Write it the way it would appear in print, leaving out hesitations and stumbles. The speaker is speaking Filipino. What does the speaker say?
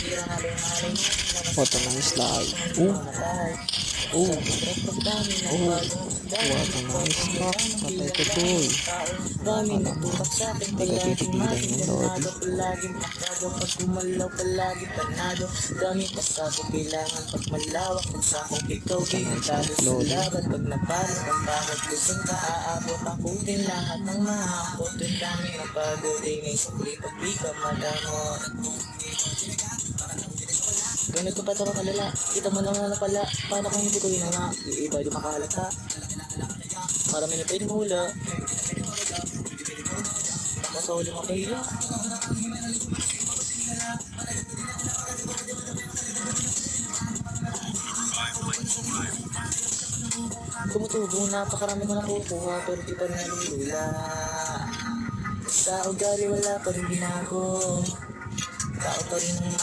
What a nice life. Oh, what a nice rock. Patay ko boy. Baka naman, hindi ka titigilan ng lodi. Pag gumalaw palagi panado, dami pasado kailangan pag malawak. Kung sa akong ikaw di natalo sa laban, pag napalo ang bawat kusang ka, aabot ako din lahat ng mahapot. Ang dami ng pagod ay ngay sukli pag di ka madamot. Ganun ko pa ito makalala, kita mo naman na pala, paano kung hindi ko yun nga, iba di makalata. Marami na pwedeng hula. Ako sa huli makahila. Tumutubo, napakarami ko nakukuha, pero di pa rin nalulula. Sa ugali wala pa rin binago, tao pa rin ang